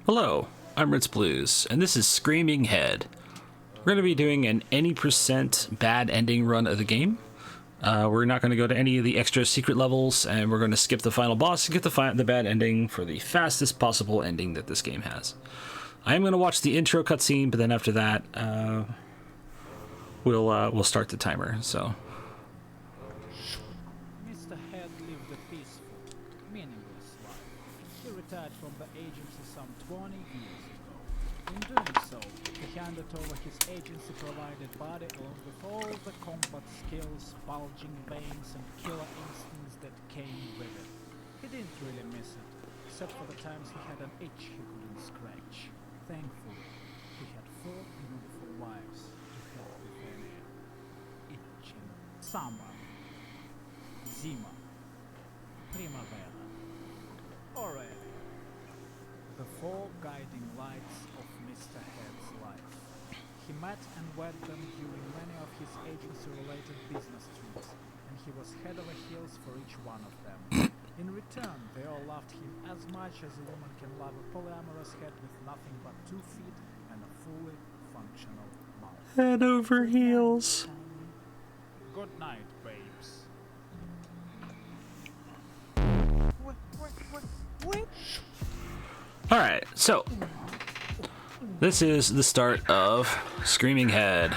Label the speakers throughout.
Speaker 1: Hello, I'm Ritz Blues, and this is Screaming Head. We're going to be doing an any percent bad ending run of the game. We're not going to go to any of the extra secret levels, and we're going to skip the final boss and get the bad ending for the fastest possible ending that this game has. I am going to watch the intro cutscene, but then after that, we'll start the timer. So.
Speaker 2: Mr. Head lived a peaceful, meaningless life. He retired from the agency some 20 years ago. In doing so, he handed over his agency-provided body along with all the combat skills, bulging veins, and killer instincts that came with it. He didn't really miss it, except for the times he had an itch he couldn't scratch. Thankfully, he had 4 beautiful wives to help with any itching. Summer, Zima, Primavera, already. The 4 guiding lights of Mr. Head's life. He met and wed them during many of his agency-related business trips, and he was head over heels for each one of them. In return, they all loved him as much as a woman can love a polyamorous head with nothing but 2 feet and a fully functional mouth.
Speaker 1: Head over heels.
Speaker 2: Good night, babes. What?
Speaker 1: Alright, so this is the start of Screaming Head.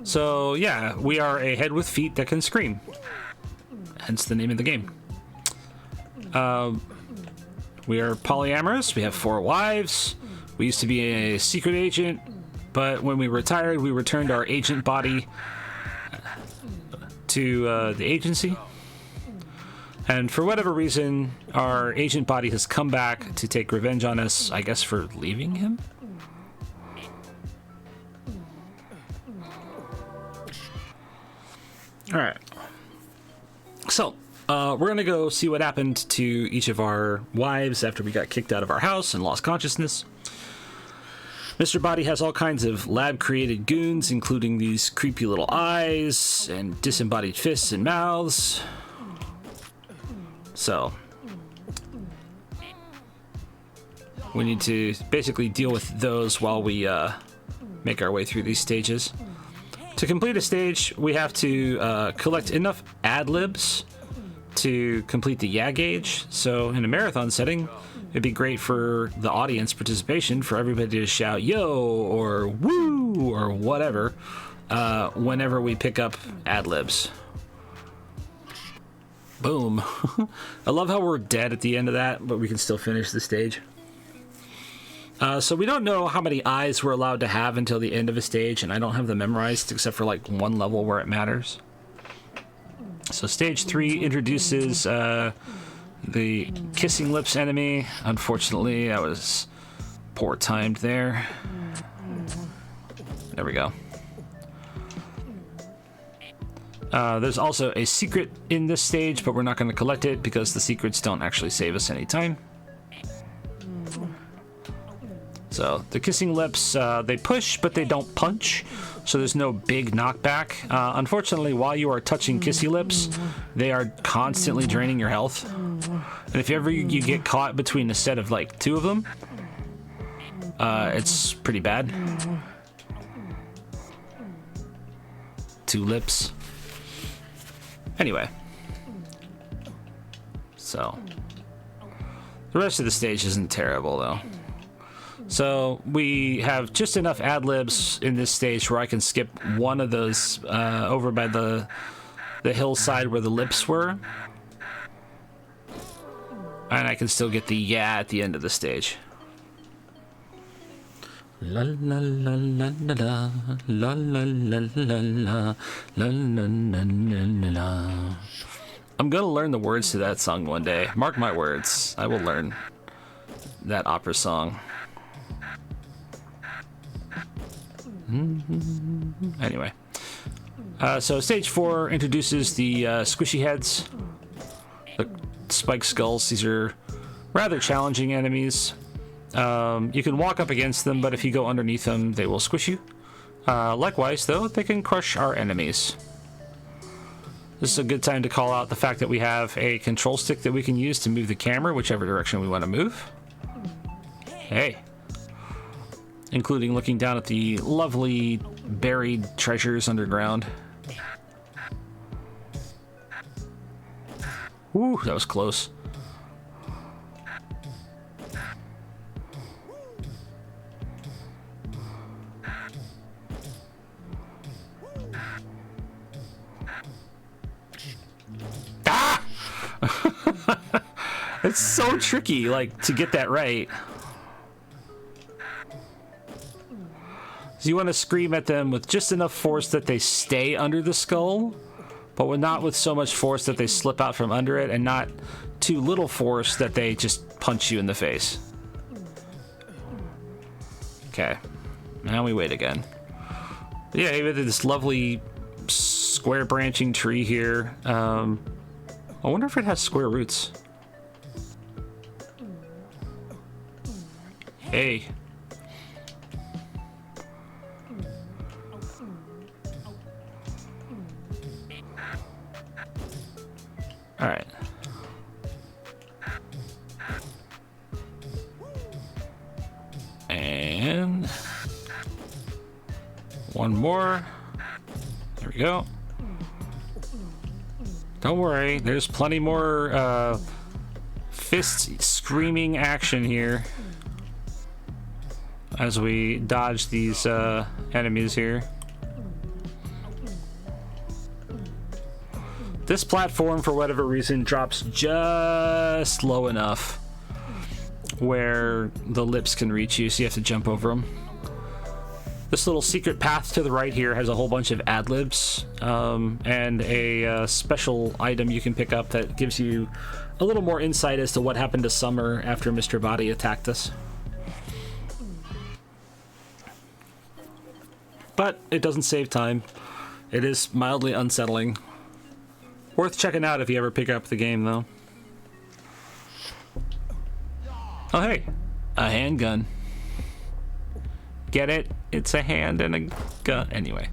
Speaker 1: So yeah, we are a head with feet that can scream. Hence the name of the game. We are polyamorous. We have 4 wives. We used to be a secret agent, but when we retired, we returned our agent body to the agency. And for whatever reason, our agent body has come back to take revenge on us, I guess, for leaving him? Alright. So, we're gonna go see what happened to each of our wives after we got kicked out of our house and lost consciousness. Mr. Body has all kinds of lab-created goons, including these creepy little eyes and disembodied fists and mouths. So, we need to basically deal with those while we make our way through these stages. To complete a stage, we have to collect enough ad-libs to complete the yeah gauge. So in a marathon setting, it'd be great for the audience participation, for everybody to shout yo or woo or whatever whenever we pick up ad-libs. Boom. I love how we're dead at the end of that, but we can still finish the stage. So we don't know how many eyes we're allowed to have until the end of a stage, and I don't have them memorized except for like 1 level where it matters. So stage 3 introduces the kissing lips enemy. Unfortunately, that was poor timed there. There we go. There's also a secret in this stage, but we're not going to collect it because the secrets don't actually save us any time. So the kissing lips, they push, but they don't punch, so there's no big knockback. Unfortunately, while you are touching kissy lips, they are constantly draining your health. And if ever you get caught between a set of like 2 of them, it's pretty bad. 2 lips. Anyway. So. The rest of the stage isn't terrible, though. So we have just enough ad-libs in this stage where I can skip one of those over by the hillside where the lips were. And I can still get the yeah at the end of the stage. La la la la la la la la la la la la la la. I'm gonna learn the words to that song one day. Mark my words. I will learn that opera song. Anyway, so stage 4 introduces the squishy heads, the spike skulls. These are rather challenging enemies. You can walk up against them, but if you go underneath them, they will squish you. Likewise, though, they can crush our enemies. This is a good time to call out the fact that we have a control stick that we can use to move the camera whichever direction we want to move. Hey. Including looking down at the lovely buried treasures underground. Woo, that was close. It's so tricky, like, to get that right. So you want to scream at them with just enough force that they stay under the skull, but not with so much force that they slip out from under it, and not too little force that they just punch you in the face. Okay. Now we wait again. Yeah, we have this lovely square branching tree here. I wonder if it has square roots. Hey. All right. And one more. There we go. Don't worry, there's plenty more fist screaming action here as we dodge these enemies here. This platform, for whatever reason, drops just low enough where the lips can reach you, so you have to jump over them. This little secret path to the right here has a whole bunch of ad-libs and a special item you can pick up that gives you a little more insight as to what happened to Summer after Mr. Body attacked us. But it doesn't save time. It is mildly unsettling. Worth checking out if you ever pick up the game, though. Oh, hey, a handgun. Get it? It's a hand and a gun. Anyway.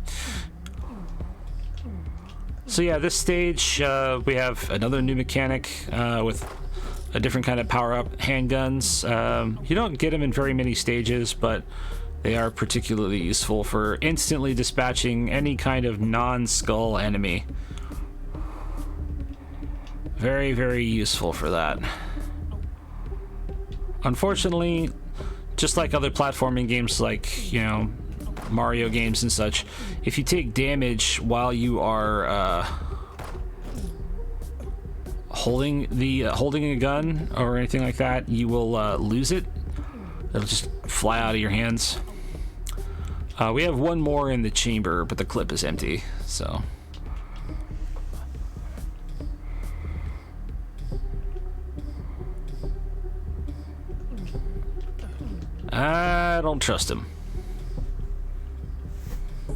Speaker 1: So yeah, this stage, we have another new mechanic with a different kind of power-up, handguns. You don't get them in very many stages, but they are particularly useful for instantly dispatching any kind of non-skull enemy. Very, very useful for that. Unfortunately, just like other platforming games like, you know, Mario games and such, if you take damage while you are holding a gun or anything like that, you will lose it. It'll just fly out of your hands. We have one more in the chamber, but the clip is empty, so... I don't trust him. I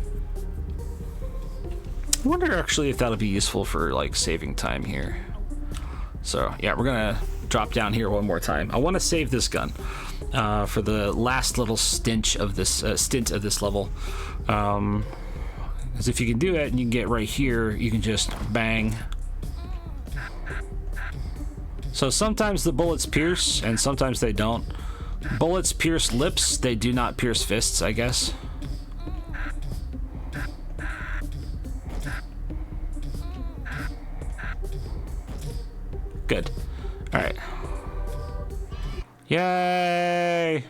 Speaker 1: wonder actually if that'll be useful for like saving time here. So yeah, we're gonna drop down here one more time. I want to save this gun for the last little stint of this level. Because if you can do it and you can get right here, you can just bang. So sometimes the bullets pierce and sometimes they don't. Bullets pierce lips, they do not pierce fists, I guess. Good. Alright. Yay!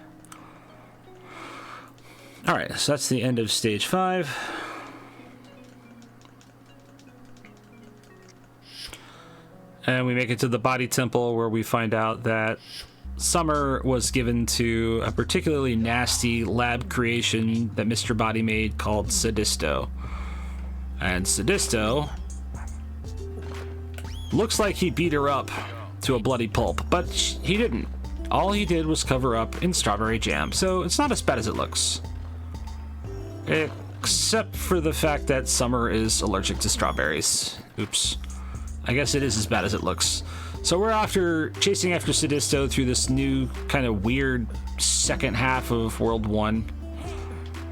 Speaker 1: Alright, so that's the end of stage 5. And we make it to the body temple where we find out that Summer was given to a particularly nasty lab creation that Mr. Body made called Sadisto. And Sadisto looks like he beat her up to a bloody pulp, but he didn't. All he did was cover up in strawberry jam, so it's not as bad as it looks. Except for the fact that Summer is allergic to strawberries. Oops. I guess it is as bad as it looks. So we're chasing after Sadisto through this new kind of weird second half of World 1.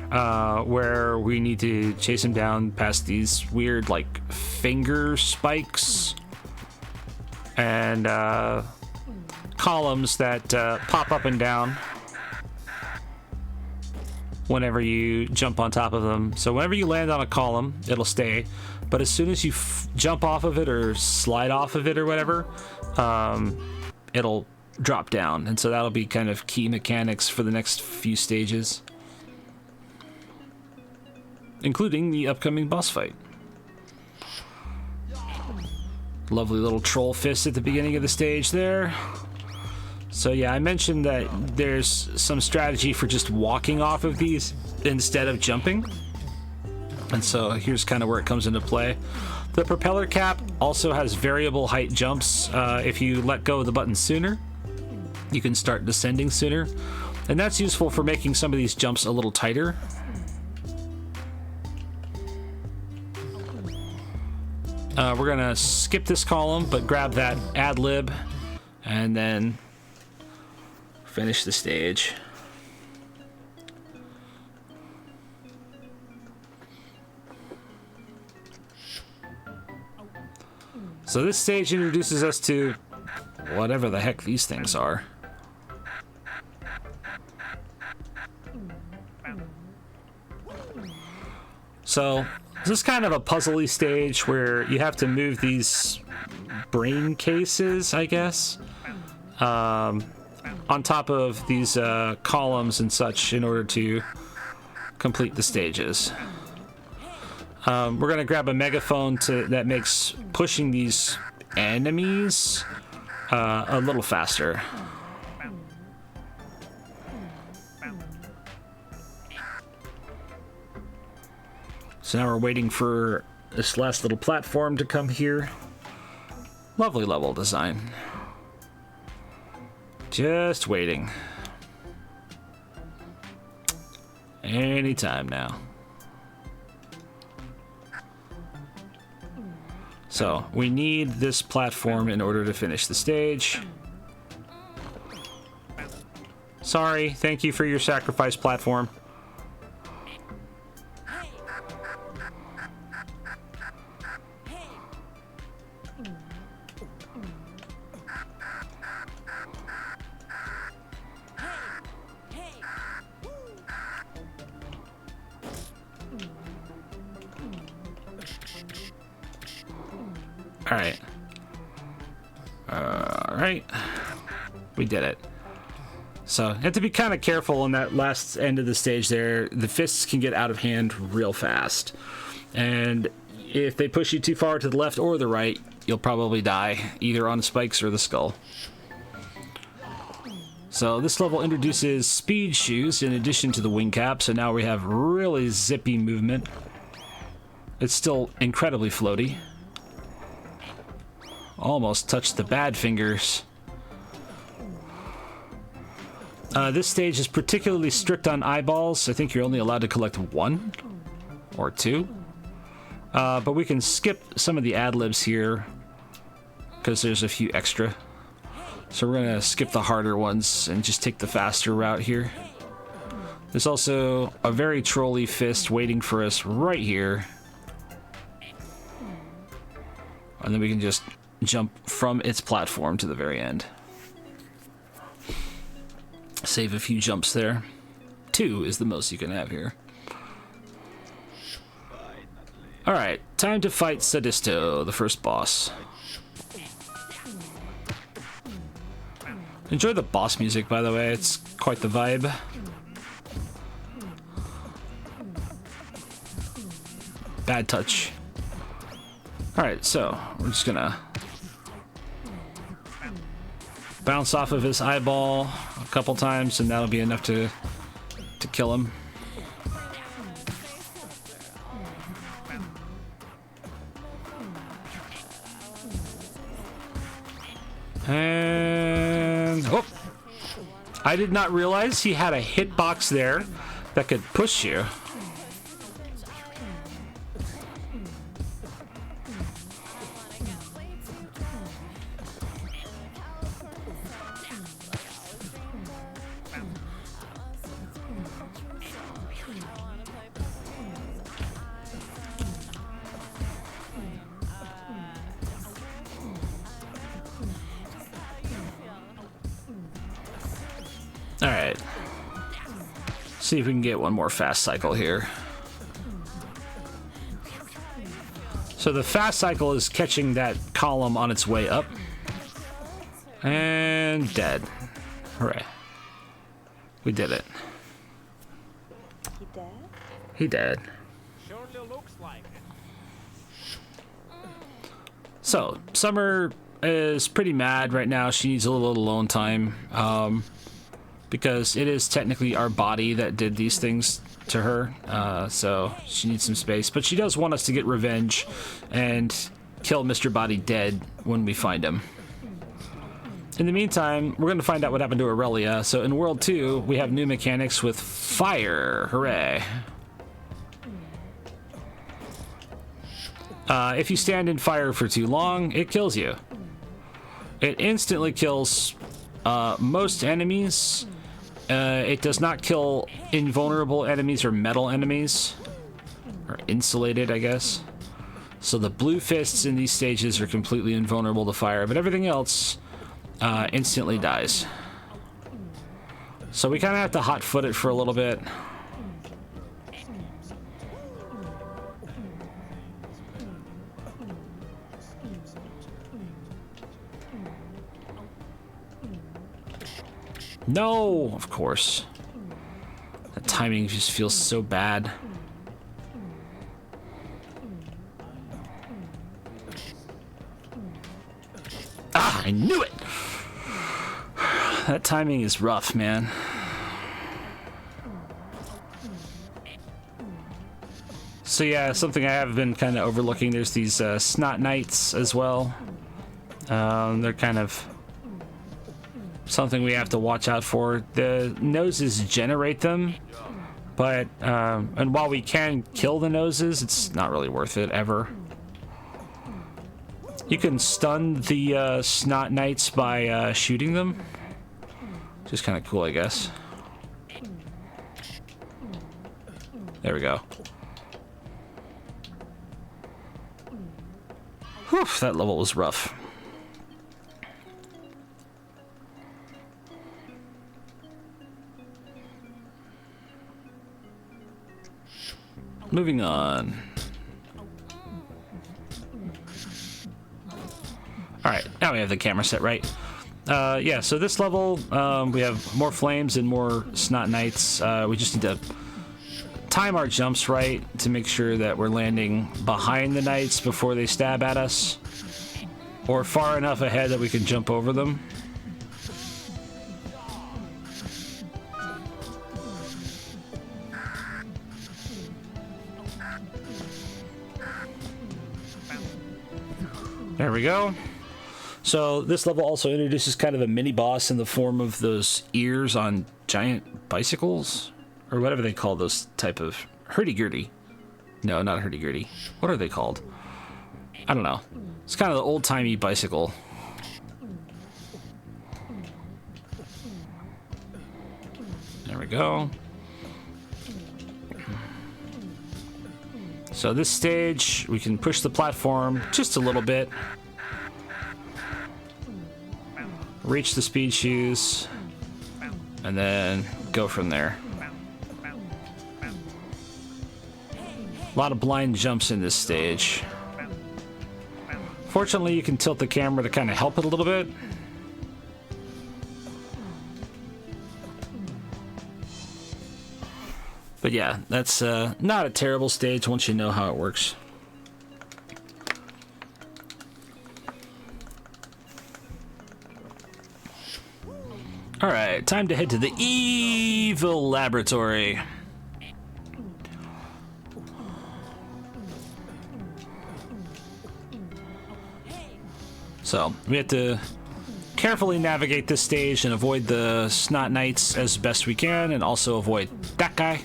Speaker 1: where we need to chase him down past these weird, like, finger spikes and columns that pop up and down whenever you jump on top of them. So whenever you land on a column, it'll stay. But as soon as you jump off of it or slide off of it or whatever, it'll drop down. And so that'll be kind of key mechanics for the next few stages, including the upcoming boss fight. Lovely little troll fist at the beginning of the stage there. So yeah, I mentioned that there's some strategy for just walking off of these instead of jumping. And so here's kind of where it comes into play. The propeller cap also has variable height jumps. If you let go of the button sooner, you can start descending sooner. And that's useful for making some of these jumps a little tighter. We're gonna skip this column, but grab that ad lib and then finish the stage. So this stage introduces us to whatever the heck these things are. So this is kind of a puzzly stage where you have to move these brain cases, I guess, on top of these columns and such in order to complete the stages. We're going to grab a megaphone that makes pushing these enemies a little faster. So now we're waiting for this last little platform to come here. Lovely level design. Just waiting. Anytime now. So we need this platform in order to finish the stage. Sorry, thank you for your sacrifice, platform. Alright. We did it. So, you have to be kind of careful on that last end of the stage there. The fists can get out of hand real fast. And if they push you too far to the left or the right, you'll probably die, either on the spikes or the skull. So, this level introduces speed shoes in addition to the wing cap, so now we have really zippy movement. It's still incredibly floaty. Almost touched the bad fingers. This stage is particularly strict on eyeballs. I think you're only allowed to collect 1 or 2. But we can skip some of the ad-libs here because there's a few extra. So we're gonna skip the harder ones and just take the faster route here. There's also a very trolly fist waiting for us right here. And then we can just jump from its platform to the very end. Save a few jumps there. 2 is the most you can have here. Alright, time to fight Sadisto, the first boss. Enjoy the boss music, by the way, it's quite the vibe. Bad touch. Alright, so we're just gonna bounce off of his eyeball a couple times and that'll be enough to kill him. And oh, I did not realize he had a hitbox there that could push you. Alright. See if we can get one more fast cycle here. So the fast cycle is catching that column on its way up. And dead. Hooray. We did it.
Speaker 3: He dead?
Speaker 1: He dead.
Speaker 2: Surely looks like it.
Speaker 1: So, Summer is pretty mad right now. She needs a little alone time. Because it is technically our body that did these things to her. So, she needs some space. But she does want us to get revenge and kill Mr. Body dead when we find him. In the meantime, we're going to find out what happened to Aurelia. So, in World 2, we have new mechanics with fire. Hooray. If you stand in fire for too long, it kills you. It instantly kills most enemies. It does not kill invulnerable enemies or metal enemies. Or insulated, I guess. So the blue fists in these stages are completely invulnerable to fire, but everything else instantly dies. So we kind of have to hot-foot it for a little bit. No, of course. The timing just feels so bad. Ah, I knew it! That timing is rough, man. So yeah, something I have been kind of overlooking, there's these snot knights as well. They're kind of something we have to watch out for. The noses generate them, but and while we can kill the noses, it's not really worth it ever. You can stun the snot knights by shooting them. Just kind of cool, I guess. There we go. Whew, that level was rough. Moving on. Alright, now we have the camera set right. Yeah, so this level, we have more flames and more snot knights. We just need to time our jumps right to make sure that we're landing behind the knights before they stab at us, or far enough ahead that we can jump over them. There we go. So this level also introduces kind of a mini boss in the form of those ears on giant bicycles, or whatever they call those type of hurdy-gurdy. No, not hurdy-gurdy. What are they called? I don't know. It's kind of the old-timey bicycle. There we go. So this stage, we can push the platform just a little bit. Reach the speed shoes. And then go from there. A lot of blind jumps in this stage. Fortunately, you can tilt the camera to kind of help it a little bit. But yeah, that's not a terrible stage once you know how it works. Alright, time to head to the evil laboratory. So, we have to carefully navigate this stage and avoid the snot knights as best we can, and also avoid that guy.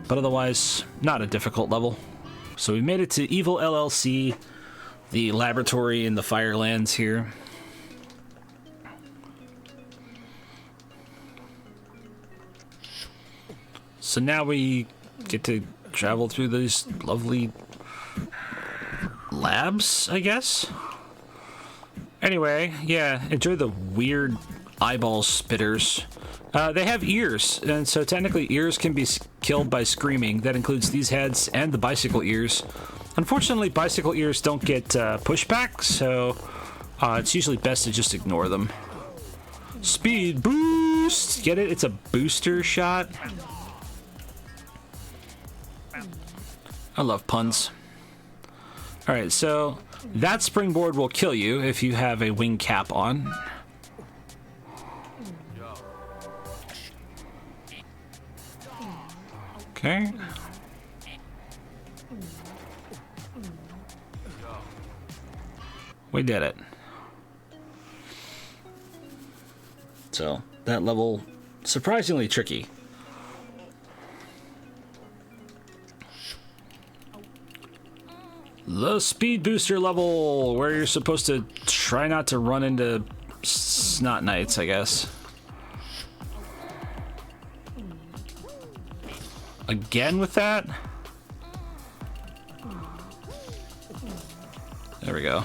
Speaker 1: But otherwise, not a difficult level. So we made it to Evil LLC, the laboratory in the Firelands here. So now we get to travel through these lovely labs, I guess? Anyway, yeah, enjoy the weird eyeball spitters. They have ears, and so technically ears can be killed by screaming. That includes these heads and the bicycle ears. Unfortunately, bicycle ears don't get pushback, so it's usually best to just ignore them. Speed boost! Get it? It's a booster shot. I love puns. Alright, so that springboard will kill you if you have a wing cap on. Okay. We did it. So, that level, surprisingly tricky. The speed booster level, where you're supposed to try not to run into snot knights, I guess. Again with that? There we go.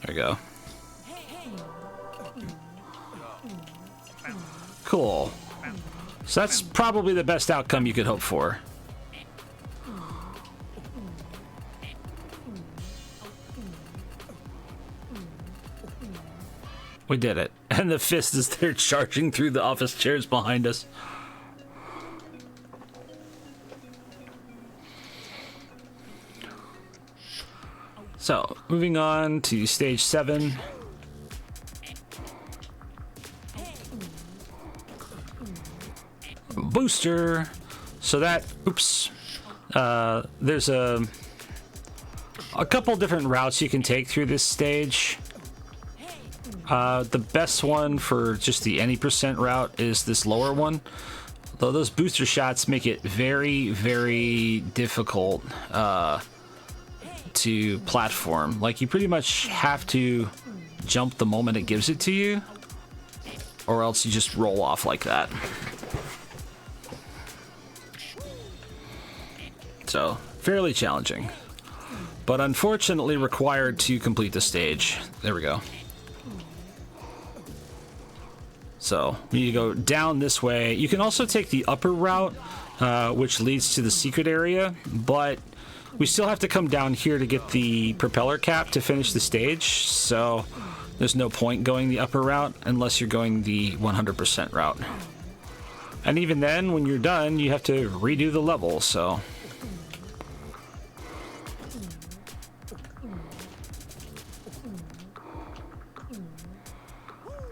Speaker 1: There we go. Cool. So that's probably the best outcome you could hope for. We did it. And the fist is there charging through the office chairs behind us. So, moving on to stage 7. Booster. So that, oops. There's a couple different routes you can take through this stage. The best one for just the any percent route is this lower one. Though those booster shots make it very, very difficult to platform. Like, you pretty much have to jump the moment it gives it to you, or else you just roll off like that. So, fairly challenging, but unfortunately required to complete the stage. There we go. So, we need to go down this way. You can also take the upper route, which leads to the secret area, but we still have to come down here to get the propeller cap to finish the stage, so there's no point going the upper route unless you're going the 100% route. And even then, when you're done, you have to redo the level, so...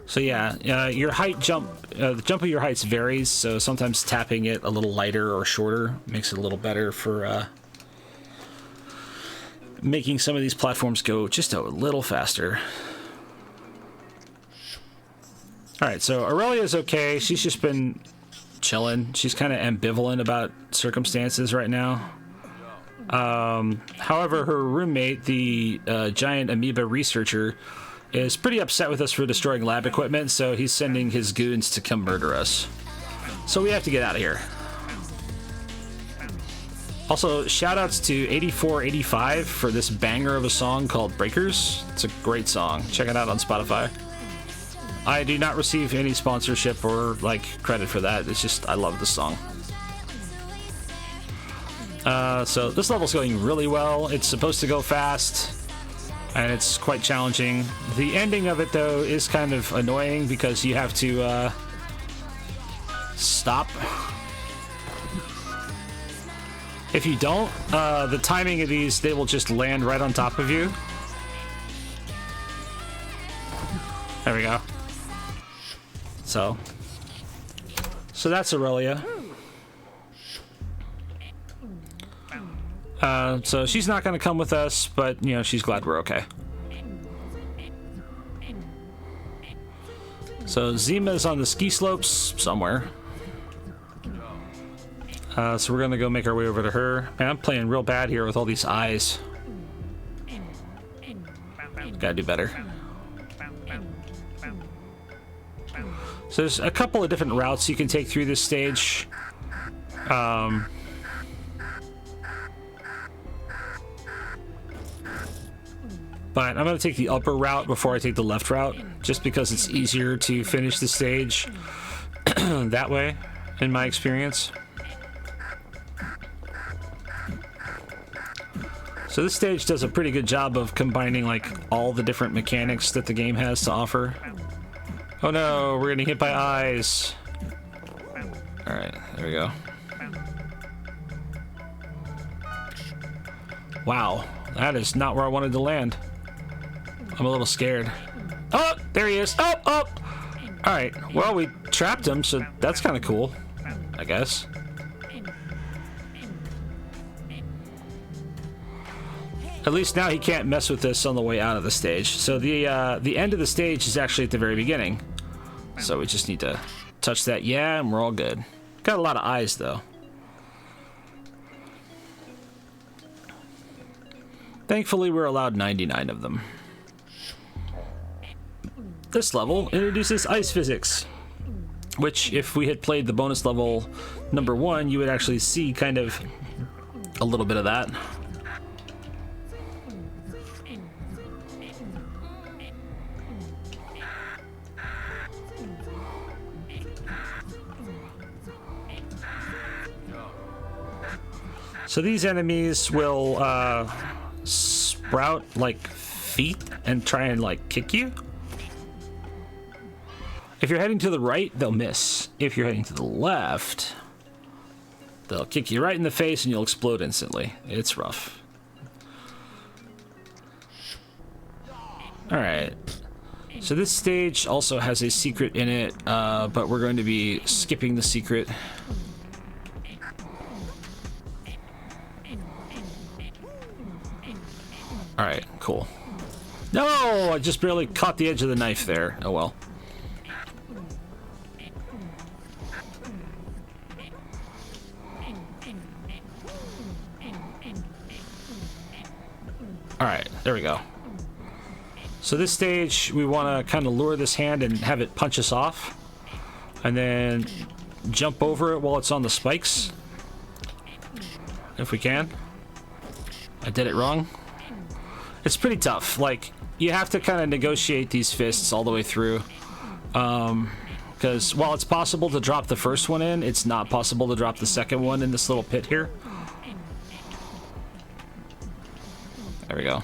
Speaker 1: So yeah, your height jump, the jump of your heights varies, so sometimes tapping it a little lighter or shorter makes it a little better for making some of these platforms go just a little faster. Alright, so Aurelia's okay. She's just been chilling. She's kind of ambivalent about circumstances right now. However, her roommate, the giant amoeba researcher, is pretty upset with us for destroying lab equipment, so he's sending his goons to come murder us. So we have to get out of here. Also, shoutouts to 8485 for this banger of a song called Breakers. It's a great song. Check it out on Spotify. I do not receive any sponsorship or, like, credit for that. It's just, I love the song. So this level's going really well. It's supposed to go fast, and it's quite challenging. The ending of it, though, is kind of annoying because you have to, stop. If you don't, the timing of these, they will just land right on top of you. There we go. So that's Aurelia. So she's not going to come with us, but, you know, she's glad we're okay. So Zima's on the ski slopes somewhere. So we're going to go make our way over to her. Man, I'm playing real bad here with all these eyes. Gotta do better. So there's a couple of different routes you can take through this stage. But I'm going to take the upper route before I take the left route, just because it's easier to finish the stage that way, in my experience. So this stage does a pretty good job of combining like all the different mechanics that the game has to offer. Oh no, we're getting hit by eyes. Alright, there we go. Wow, that is not where I wanted to land. I'm a little scared. Oh, there he is. Oh, oh. Alright, well, we trapped him, so that's kind of cool, I guess. At least now he can't mess with this on the way out of the stage. So the end of the stage is actually at the very beginning. So we just need to touch that, yeah, and we're all good. Got a lot of eyes, though. Thankfully, we're allowed 99 of them. This level introduces ice physics, which, if we had played the bonus level number 1, you would actually see kind of a little bit of that. So these enemies will sprout like feet and try and like kick you. If you're heading to the right, they'll miss. If you're heading to the left, they'll kick you right in the face and you'll explode instantly. It's rough. Alright. So this stage also has a secret in it, but we're going to be skipping the secret. Alright, cool. No! I just barely caught the edge of the knife there. Oh well. Alright, there we go. So this stage, we want to kind of lure this hand and have it punch us off. And then jump over it while it's on the spikes. If we can. I did it wrong. It's pretty tough. Like, you have to kind of negotiate these fists all the way through. Because while it's possible to drop the first one in, it's not possible to drop the second one in this little pit here. There we go.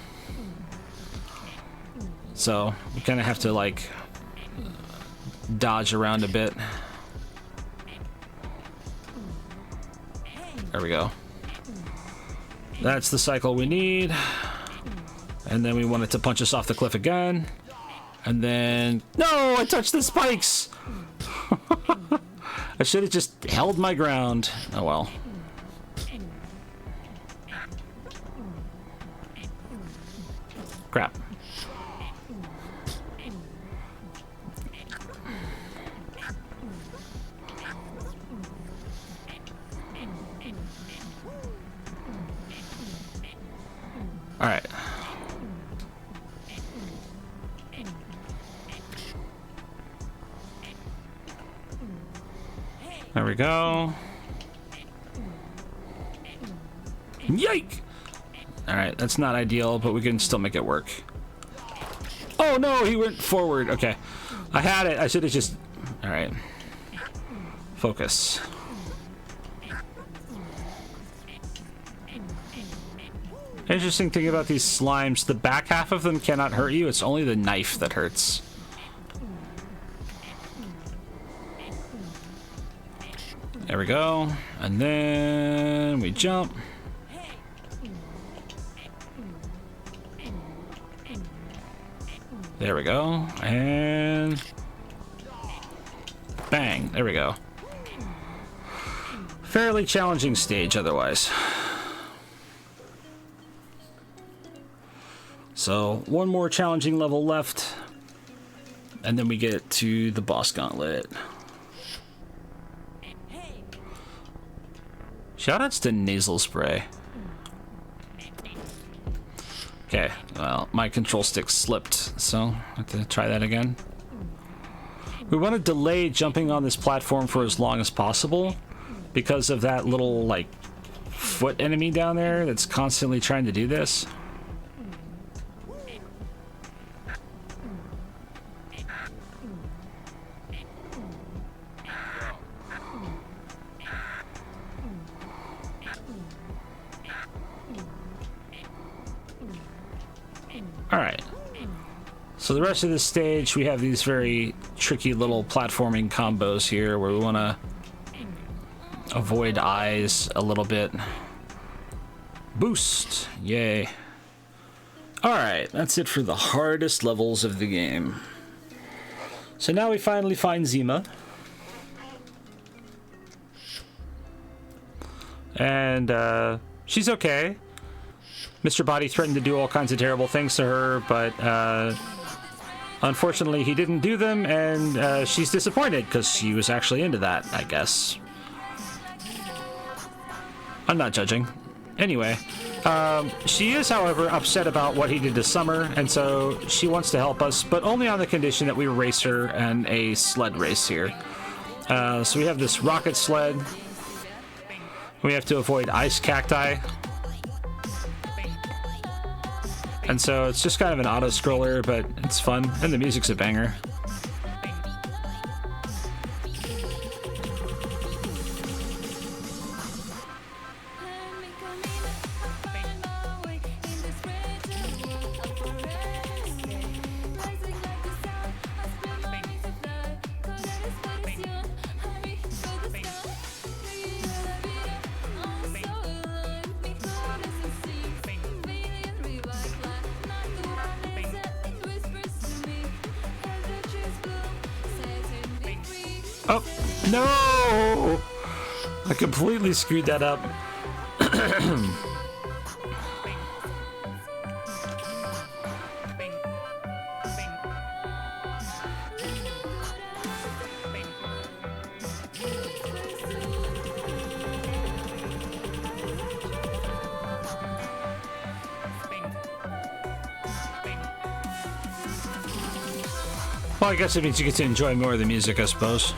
Speaker 1: So, we kind of have to, like, dodge around a bit. There we go. That's the cycle we need. And then we want it to punch us off the cliff again. And then... No! I touched the spikes! I should have just held my ground. Oh well. Crap. Alright. There we go. Yike! Alright, that's not ideal, but we can still make it work. Oh no, he went forward. Okay. I had it. I should have just... Alright. Focus. Interesting thing about these slimes, the back half of them cannot hurt you. It's only the knife that hurts. There we go. And then we jump. There we go. And bang. There we go. Fairly challenging stage otherwise. So, one more challenging level left, and then we get to the boss gauntlet. Shoutouts to nasal spray. Okay, well, my control stick slipped, so I have to try that again. We want to delay jumping on this platform for as long as possible because of that little, like, foot enemy down there that's constantly trying to do this. Alright. So the rest of this stage, we have these very tricky little platforming combos here where we want to avoid eyes a little bit. Boost! Yay. Alright, that's it for the hardest levels of the game. So now we finally find Zima. And, she's okay. Mr. Body threatened to do all kinds of terrible things to her, but, unfortunately he didn't do them, and, she's disappointed, because she was actually into that, I guess. I'm not judging. Anyway, she is, however, upset about what he did to Summer, and so she wants to help us, but only on the condition that we race her in a sled race here. So we have this rocket sled. We have to avoid ice cacti. And so it's just kind of an auto-scroller, but it's fun, and the music's a banger. Oh, no! I completely screwed that up. Well, I guess it means you get to enjoy more of the music, I suppose.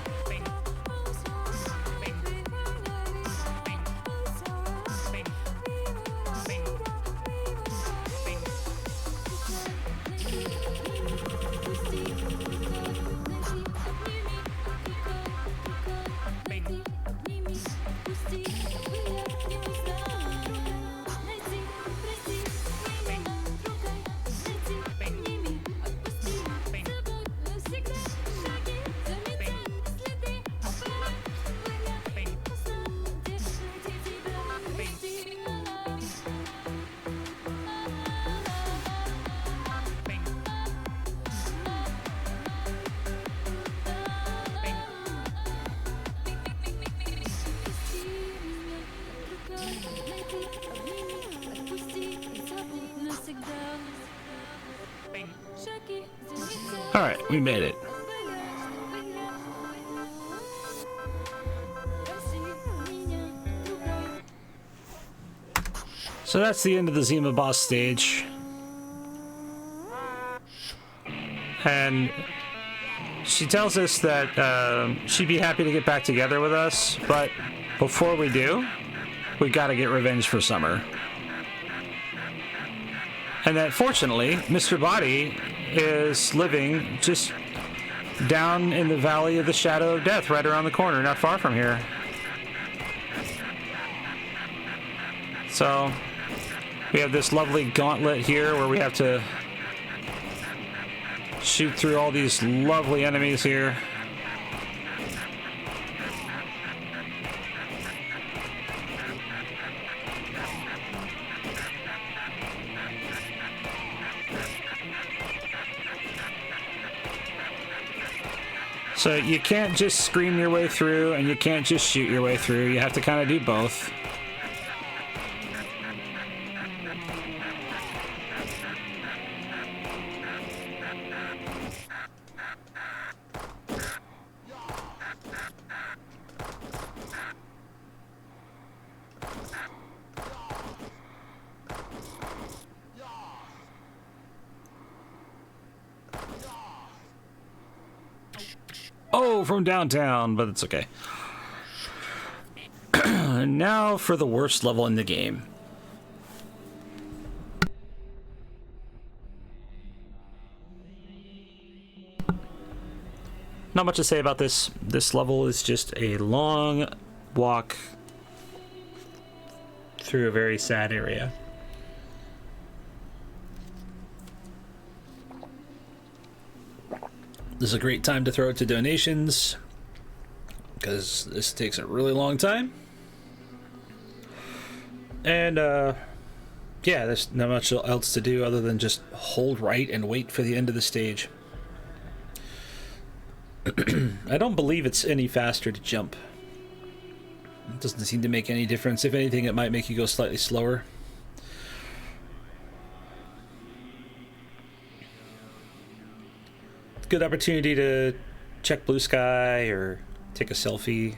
Speaker 1: Alright, we made it. So that's the end of the Zima boss stage. And she tells us that she'd be happy to get back together with us, but before we do, we gotta get revenge for Summer. And that fortunately, Mr. Body is living just down in the Valley of the Shadow of Death, right around the corner, not far from here. So we have this lovely gauntlet here where we have to shoot through all these lovely enemies here. So you can't just scream your way through, and you can't just shoot your way through. You have to kind of do both. Oh, from downtown, but it's okay. And now for the worst level in the game. Not much to say about this. This level is just a long walk through a very sad area. This is a great time to throw it to donations, because this takes a really long time. And, yeah, there's not much else to do other than just hold right and wait for the end of the stage. I don't believe it's any faster to jump. It doesn't seem to make any difference. If anything, it might make you go slightly slower. Good opportunity to check blue sky or take a selfie.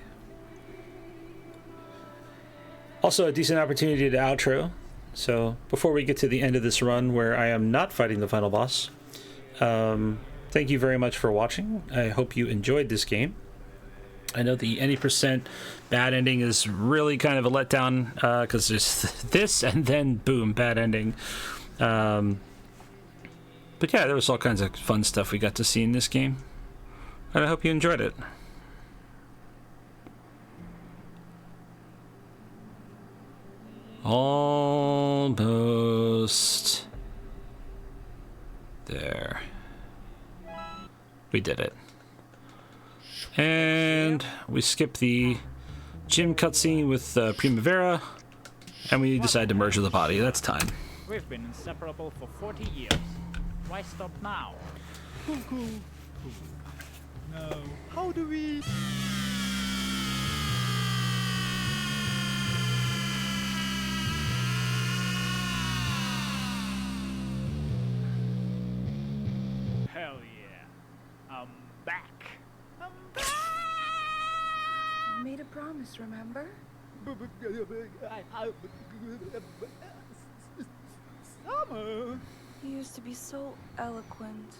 Speaker 1: Also a decent opportunity to outro. So before we get to the end of this run where I am not fighting the final boss, thank you very much for watching. I hope you enjoyed this game. I know the any percent bad ending is really kind of a letdown, because there's this and then boom, bad ending. But yeah, there was all kinds of fun stuff we got to see in this game, and I hope you enjoyed it. Almost there. We did it. And we skip the gym cutscene with Primavera, and we decide to merge with the body. That's time.
Speaker 2: We've been inseparable for 40 years. Why stop now? Cool. No. How do we... Hell yeah. I'm back.
Speaker 3: You made a promise, remember?
Speaker 2: Summer.
Speaker 3: You used to be so eloquent.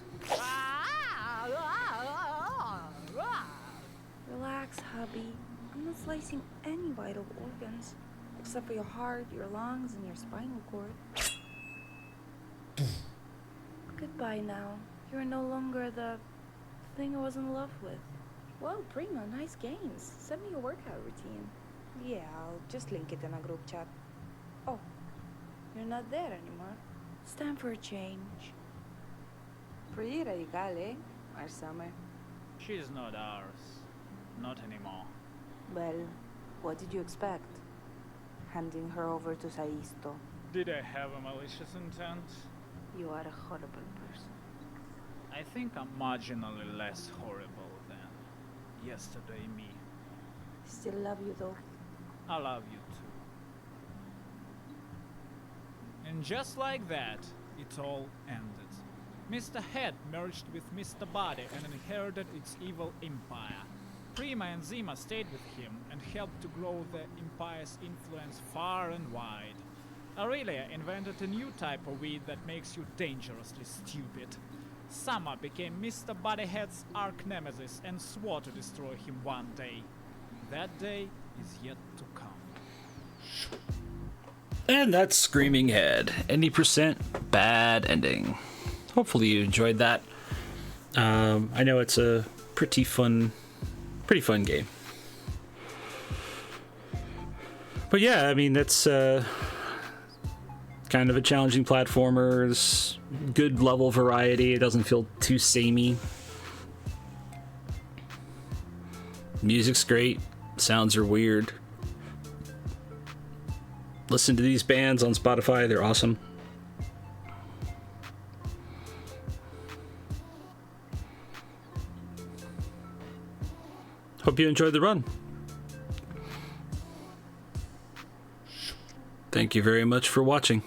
Speaker 3: Relax, hubby. I'm not slicing any vital organs, except for your heart, your lungs, and your spinal cord. Goodbye now. You're no longer the thing I was in love with. Well, Prima, nice gains. Send me your workout routine. Yeah, I'll just link it in a group chat. Oh, you're not there anymore. It's time for a change. Pretty radical, eh? Our summer.
Speaker 2: She's not ours. Not anymore.
Speaker 3: Well, what did you expect? Handing her over to Saisto.
Speaker 2: Did I have a malicious intent?
Speaker 3: You are a horrible person.
Speaker 2: I think I'm marginally less horrible than yesterday me.
Speaker 3: Still love you though.
Speaker 2: I love you too. And just like that, it all ended. Mr. Head merged with Mr. Body and inherited its evil empire. Prima and Zima stayed with him and helped to grow the empire's influence far and wide. Aurelia invented a new type of weed that makes you dangerously stupid. Sama became Mr. Bodyhead's arch-nemesis and swore to destroy him one day. That day is yet to come.
Speaker 1: And that's Screaming Head. Any percent bad ending. Hopefully you enjoyed that. I know it's a pretty fun game. But yeah, I mean, that's kind of a challenging platformer. There's good level variety. It doesn't feel too samey. Music's great. Sounds are weird. Listen to these bands on Spotify. They're awesome. Hope you enjoyed the run. Thank you very much for watching.